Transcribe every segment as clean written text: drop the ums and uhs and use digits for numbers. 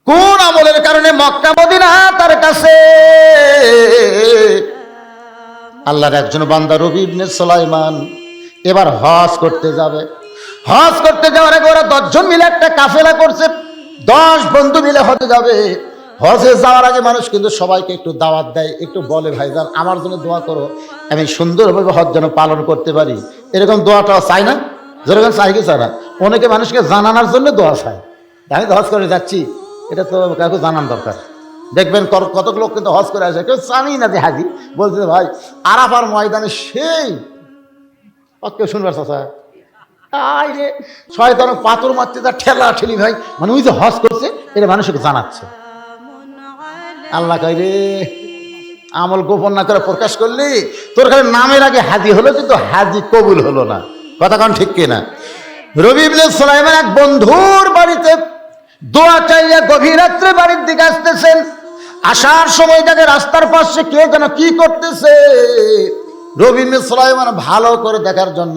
কোন আমলের কারণে মক্কা মদিনা তার কাছে? আল্লাহর একজন বান্দা রবি ইবনে সুলাইমান এবার হজ করতে যাবে। হজ করতে যাওয়ার আগে ওরা 10 জন মিলে একটা কাফেলা করছে, 10 বন্ধু মিলে হজে যাবে। হজে যাওয়ার আগে মানুষ কিন্তু সবাইকে একটু দাওয়াত দেয়, একটু বলে ভাইজান আমার জন্য দোয়া করো, আমি সুন্দরভাবে হজ যেন পালন করতে পারি। এরকম দোয়াটা চাই না? যেরকম চাই কি চায় না? অনেকে মানুষকে জানানোর জন্য দোয়া চায়, আমি তো হজ করে যাচ্ছি, এটা তো কাউকে জানান দরকার। দেখবেন কত লোক কিন্তু হজ করে আসে, কেউ জানি না যে হাজি, বলতে ভাই আরাফার ময়দানে সেই কেউ শুনবার চাচা আই রে শয়তান পাথর মারতে যা ঠেলা ঠেলি ভাই, মানে ওই যে হজ করছে এটা মানুষকে জানাচ্ছে। আল্লাহ কই রে আমল গোপন না করে প্রকাশ করলি তোর খালি নামের আগে হাজি হলো কিন্তু হাজি কবুল হলো না। কথা কারণ ঠিক কিনা? রবি ইবনে সুলাইমান এক বন্ধুর বাড়িতে দোয়া চাইয়া গভীর রাত্রে বাড়ির দিকে আসতেছেন। আসার সময় দেখে রাস্তার পাশে কে যেন কি করতেছে। রবি ইবনে সুলাইমান ভালো করে দেখার জন্য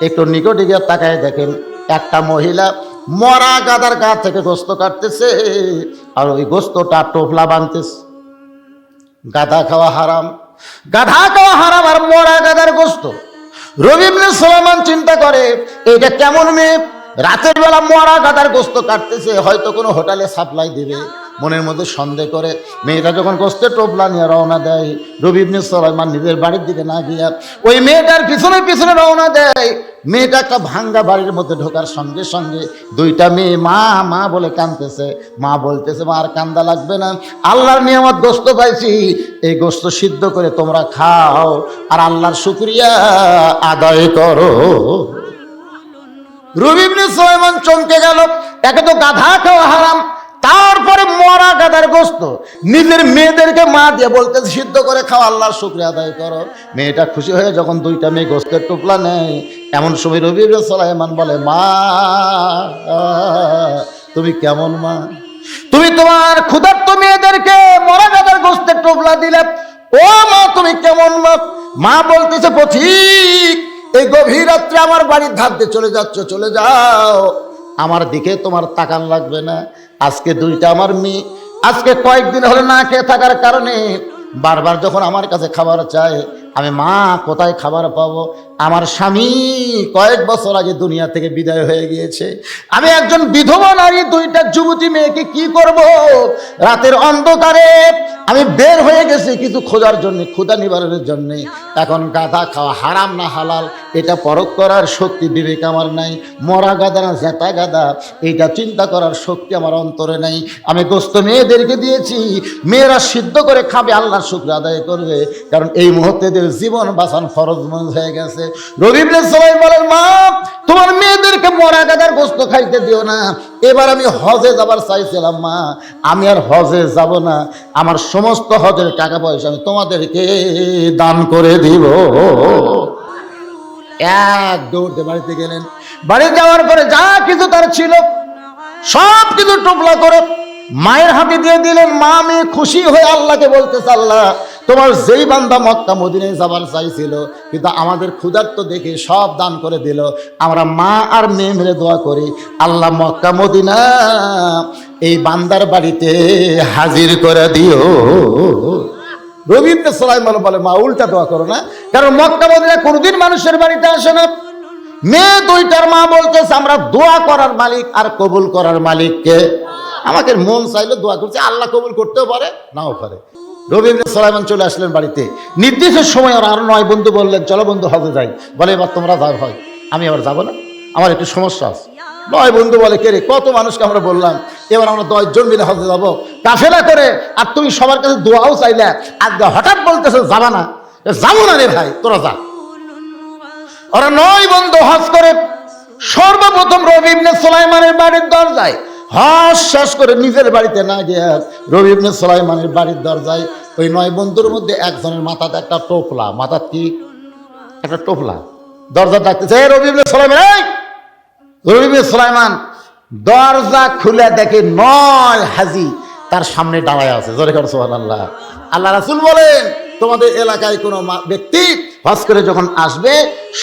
একটু নিকটে গিয়ে তাকায় দেখেন একটা মহিলা মরা গাদার গা থেকে গোস্ত কাটতেছে, আর ওই গোস্তটা টোপলা বাঁধতেছে। গাধা খাওয়া হারাম, গাধা খাওয়া হারাম আর মরা গাদার গোস্ত। রবি ইবনে সুলাইমান চিন্তা করে এটা কেমন মেয়ে, রাতের বেলা মরা গাদার গোস্ত কাটতেছে, হয়তো কোনো হোটেলে সাপ্লাই দিবে। মনের মধ্যে সন্দেহ করে মেয়েটা যখন গোস্তের টোপলা নিয়ে রওনা দেয়, রবি ইবনে সুলাইমান নিজের বাড়ির দিকে না গিয়া ওই মেয়েটার পিছনে পিছনে রওনা দেয়। মেয়েটা একটা ভাঙ্গা বাড়ির মধ্যে ঢোকার সঙ্গে সঙ্গে দুইটা মেয়ে মা মা বলে কাঁদতেছে। মা বলতেছে মা আর কান্দা লাগবে না, আল্লাহর নিয়ামত গোস্ত পাইছি, এই গোস্ত সিদ্ধ করে তোমরা খাও আর আল্লাহর শুকরিয়া আদায় করো। রবি ইবনে সুলাইমান চমকে গেল, একে তো গাধা খাওয়া হারাম, তারপরে মরা গাধার গোস্ত নিজের মেয়েদেরকে মা দিয়ে বলতেছে সিদ্ধ করে খাও আল্লাহর শুকরিয়া আদায় করো। মেয়েটা খুশি হয়ে যখন দুইটা মেয়ে গোস্তের টোপলা নেয়, এমন সময় রবি ইবনে সুলাইমান বলে মা তুমি কেমন মা, তুমি তোমার ক্ষুধার্ত মেয়েদেরকে মরা গাধার গোস্তের টোপলা দিলে, ও মা তুমি কেমন মা? মা বলতেছে পথিক এই গভীর রাত্রে আমার বাড়ির ধার দিয়ে চলে যাচ্ছ, চলে যাও, আমার দিকে তোমার তাকান লাগবে না। আজকে দুইটা আমার মেয়ে আজকে কয়েকদিন হলে না খেয়ে থাকার কারণে বারবার যখন আমার কাছে খাবার চায়, আমি মা কোথায় খাবার পাবো? আমার স্বামী কয়েক বছর আগে দুনিয়া থেকে বিদায় হয়ে গিয়েছে, আমি একজন বিধবা নারী, দুইটা যুবতী মেয়েকে কি করব? রাতের অন্ধকারে আমি বের হয়ে গেছি কিছু খোঁজার জন্য, ক্ষুধা নিবারণের জন্য। এখন গাধা খাওয়া হারাম না হালাল এটা পরখ করার শক্তি বিবেক আমার নাই, মরা গাদা না জেতা গাদা এইটা চিন্তা করার শক্তি আমার অন্তরে নাই। আমি গোস্ত মেয়েদেরকে দিয়েছি, মেয়েরা সিদ্ধ করে খাবে, আল্লাহর শুকর আদায় করবে, কারণ এই মুহূর্তে জীবন বাঁচান ফরজ মনে হয়ে গেছে। রবি ইবনে সুলাইমান বলেন মা তোমার মেয়েদেরকে মরা গাদার গোস্ত খাইতে দিও না। এবার আমি হজে যাবার চাইছিলাম মা, আমি আর হজে যাব না, আমার সমস্ত হজের টাকা পয়সা আমি তোমাদেরকে দান করে দিব। এক দৌড়তে বাড়িতে গেলেন, বাড়ি যাওয়ার পরে যা কিছু তার ছিল সব কিছু টোপলা করে মায়ের হাতে দিয়ে দিলেন। মা মেয়ে খুশি হয়ে আল্লাহকে বলতেছে আল্লাহ তোমার যেই বান্দা মক্কা মদিনায় যাবার চাইছিল কিন্তু আমাদের ক্ষুধার্ত দেখে সব দান করে দিল, আমরা মা আর মেয়ে মিলে দোয়া করি আল্লাহ মক্কা মদিনা এই বান্দার বাড়িতে হাজির করে দিও। রবি ইবনে সুলাইমান বলে মা উল্টা দোয়া করো না, কারণ মক্কা মদিনা কোনোদিন মানুষের বাড়িতে আসে না। মেয়ে দুইটার মা বলতেছে আমরা দোয়া করার মালিক আর কবুল করার মালিককে, আমাদের মন চাইলে দোয়া করছে, আল্লাহ কবুল করতেও পারে নাও পারে। রবি ইবনে সুলাইমান চলে আসলেন বাড়িতে, নির্দিষ্ট সময় ওরা আরো 9 বন্ধু বললেন চলো বন্ধু হজে যাই। বলে এবার তোমরা যাও, হয় আমি আবার যাবো না, আমার একটু সমস্যা আছে। 9 বন্ধু বলে কে রে কত মানুষকে আমরা বললাম, এবার আমরা 10 জন মিলে হজে যাবো কাফেলা করে, আর তুমি সবার কাছে দোয়াও চাইলে আজকে হঠাৎ বলতেছো যাবা না। যাবো না রে ভাই তোরা যা। ওরা 9 বন্ধু হজ করে সর্বপ্রথম রবি ইবনে সুলাইমানের বাড়ির দরজায় হজ শেষ করে নিজের বাড়িতে না গিয়ে রবি ইবনে সুলাইমানের বাড়ির দরজায় ওই 9 বন্ধুর মধ্যে একজনের মাথাতে একটা টোপলা, মাথা কি একটা টোপলা, দরজা ডাকতেছে রবি ইবনে সুলাইমান, এই রবি ইবনে সুলাইমান দরজা খুলে দেখে 9 হাজি তার সামনে দাঁড়ায় আছে। জোরে করে সুবহানাল্লাহ। আল্লাহ রাসূল বলেন তোমাদের এলাকায় কোনো ব্যক্তি হজ করে যখন আসবে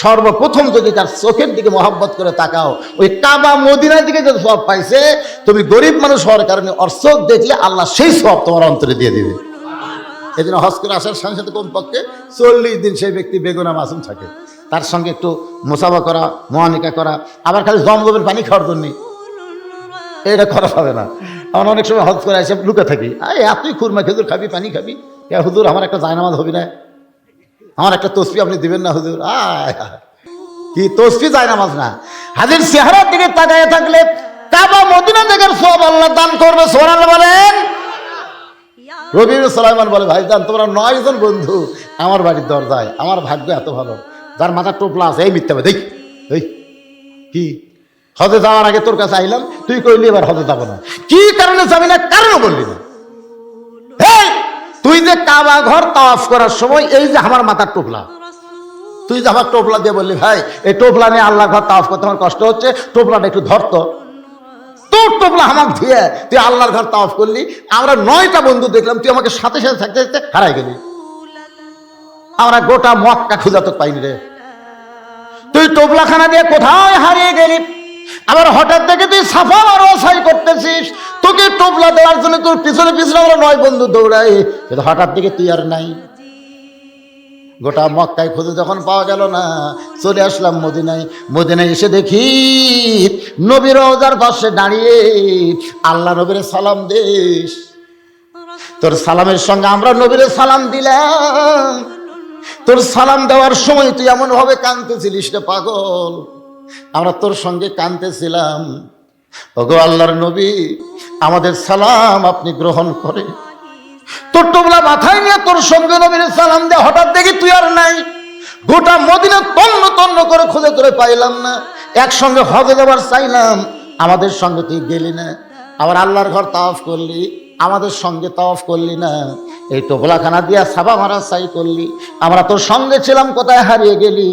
সর্বপ্রথম যদি তার চোখের দিকে মহব্বত করে তাকাও, ওই কাবা মদিনার দিকে যদি সওয়াব পাইছে, তুমি গরিব মানুষ হওয়ার কারণে ওর চোখ দেখলে আল্লাহ সেই সওয়াব তোমার অন্তরে দিয়ে দিবে। এই জন্য হজ করে আসার সঙ্গে সাথে কমপক্ষে 40 দিন সেই ব্যক্তি বেগুনা মাসুম থাকে, তার সঙ্গে একটু মোসাফা করা, মুআনিকা করা, আবার খালি জমজমের পানি খাওয়ার জন্য এটা করা হবে না। আমার অনেক সময় হজ করে এসে লুকে থাকি, তুই খুরমা খেজুর খাবি, পানি খাবি, হুজুর আমার একটা জায়নামাজ হবি না, আমার একটা তসবি আপনি দিবেন না হুজুর? কি তসবি জায়নামাজ না, হাজির চেহারার দিকে তাকায় থাকলে কাবা মদিনা দেখার সওয়াব আল্লাহ দান করবে। সুবহানাল্লাহ বলেন। রবি ইবনে সুলাইমান বলে, ভাইজান তোমরা 9 জন বন্ধু আমার বাড়ির দরজায়, আমার ভাগ্য এত ভালো, যার মাথা টোপলা আছে, এই মিথ্যা দেখ এই কি হজে যাওয়ার আগে তোর কাছে আইলাম, তুই কইলি এবার হজে যাবো না, কি কারণে যাবি না? কারণও বললি না। তুই যে কাবা ঘর তাওয়াফ করার সময় এই যে আমার মাথার টোপলা, তুই যে আমার টোপলা দিয়ে বললি ভাই এই টোপলা নিয়ে আল্লাহ ঘর তাওয়াফ করতে আমার কষ্ট হচ্ছে, টোপলাটা একটু ধরতো, তোর টোপলা আমাকে দিয়ে তুই আল্লাহর ঘর তাওয়াফ করলি, আমরা 9টা বন্ধু দেখলাম, তুই আমাকে সাথে সাথে থাকতে থাকতে হারাই গেলি, আমরা গোটা মক্কা খুঁজা তো পাইনি রে, তুই টোপলাখানা দিয়ে কোথায় হারিয়ে গেলি। আবার হঠাৎ থেকে তুই সাফা মারওয়া সাই করতেছিস, তোকে টোপলা দেওয়ার জন্য তোর পিছনে পিছনে আমরা 9 বন্ধু দৌড়াই, কিন্তু হঠাৎ থেকে তুই আর নাই। গোটা মক্কায় খুঁজে যখন পাওয়া গেল না, চলে আসলাম মদিনায়। মদিনায় এসে দেখি নবী রওজার পাশে দাঁড়িয়ে আল্লাহ নবীর সালাম দিস, তোর সালামের সঙ্গে আমরা নবীর সালাম দিলাম। তোর সালাম দেওয়ার সময় তুই এমন ভাবে কাঁদতেছিলিস রে পাগল, আমরা তোর সঙ্গে কাঁদতেছিলাম। ওগো আল্লাহর নবী, আমাদের সালাম আপনি গ্রহণ করে। তোর টোপলা মাথায় নিয়ে তোর সঙ্গে নবীর সালাম দে, হঠাৎ দেখি তুই আর নাই। গোটা মদিনা তন্ন তন্ন করে খুঁজে করে পাইলাম না, একসঙ্গে হজে যাবার চাইলাম, আমাদের সঙ্গে তুই গেলি না। আবার আল্লাহর ঘর তাওয়াফ করলি, আমাদের সঙ্গে তাওয়াফ করলি না। এই টোপলাখানা দিয়া সাবা মারা সাই করলি, আমরা তোর সঙ্গে ছিলাম, কোথায় হারিয়ে গেলি।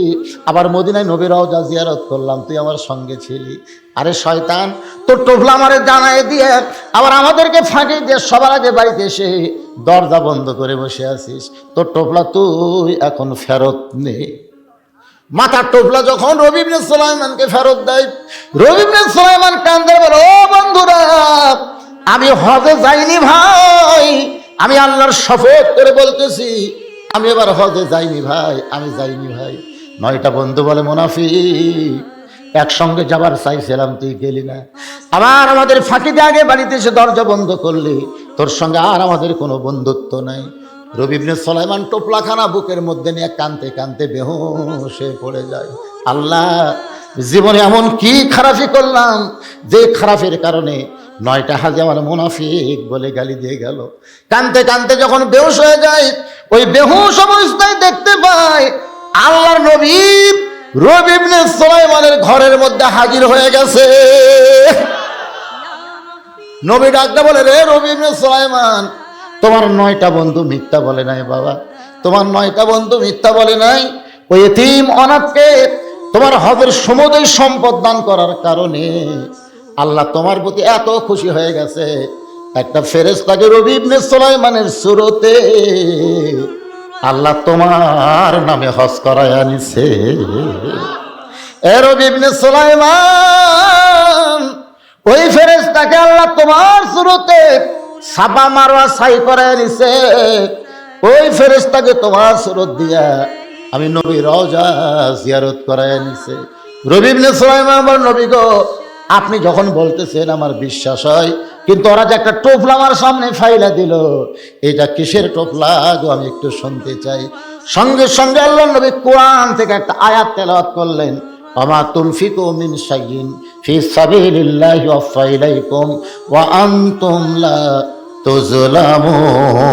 আবার মদিনায় নবী রওজা জিয়ারত করলাম, তুই আমার সঙ্গে ছিলি। আরে শয়তান, তোর টোপলা আমারে জানায় দিয়ে আবার আমাদেরকে ফাঁকি দিয়ে সবার আগে বাড়িতে এসে দরজা বন্ধ করে বসে আছিস। তোর টোপলা তুই এখন ফেরত নে। মাথার টোপলা যখন রবি ইবনে সুলাইমানকে ফেরত দেয়, রবি ইবনে সুলাইমান কান্দে বলে, ও বন্ধুরা, আমি হজে যাইনি ভাই, আমি আল্লাহর শপথ করে বলতেছি আমি এবার হজে যাইনি ভাই, আমি যাইনি ভাই। 9টা বন্ধু বলে, মুনাফিক, একসঙ্গে যাবার চাইছিলাম তুই গেলি না, আবার আমাদের ফাঁকি দিয়ে আগে বাড়িতে এসে দরজা বন্ধ করলি, তোর সঙ্গে আর আমাদের কোনো বন্ধুত্ব নাই। রবি ইবনে সুলাইমান টোপলাখানা বুকের মধ্যে নিয়ে কাঁদতে কাঁদতে বেহুশ হয়ে পড়ে যায়। আল্লাহ, জীবনে এমন কি খারাপি করলাম যে খারাপের কারণে 9টা হাজি আমার মুনাফিক বলে গালি দিয়ে গেল। কাঁদতে কাঁদতে যখন বেহুশ হয়ে যায়, ওই বেহুশ অবস্থায় দেখতে পায় আল্লাহর নবী রবি ইবনে সুলাইমানের ঘরের মধ্যে হাজির হয়ে গেছে। নবী ডাকতে বলে, রে রবি ইবনে সুলাইমান, তোমার 9টা বন্ধু মিথ্যা বলে নাই বাবা, তোমার 9টা বন্ধু মিথ্যা বলে নাই। ওই এতিম অনাথকে তোমার হজের সমুদয় সম্পদ দান করার কারণে আল্লাহ তোমার প্রতি এত খুশি হয়ে গেছে, একটা ফেরেশতাকে রবি ইবনে সুলাইমানের সুরতে আল্লাহ তোমার নামে হজ করায় আনিছে। এ রবি ইবনে সুলাইমান, ওই ফেরেশতাকে আল্লাহ তোমার সুরতে সাবা মারওয়া সাই করায় আনিছে। ওই ফেরেশতাকে তোমার সুরত দিয়া আমি নবী রওজা জিয়ারত করায় আনিছে। রবি ইবনে সুলাইমান বলেন, নবী গো, আপনি যখন বলতেছেন আমার বিশ্বাস হয়, কিন্তু ওরা যে একটা টোপলা আমার সামনে ফাইলা দিল, এটা কিসের টোপলা গো, আমি একটু শুনতে চাই। সঙ্গে সঙ্গে আল্লাহর নবী কোরআন থেকে একটা আয়াত তেলাওয়াত করলেন, ওমা তুনফিকু মিন শাইইন ফি সাবিলিল্লাহি ওয়াফা ইলাইকুম ওয়া আনতুম লা তুজলামুন।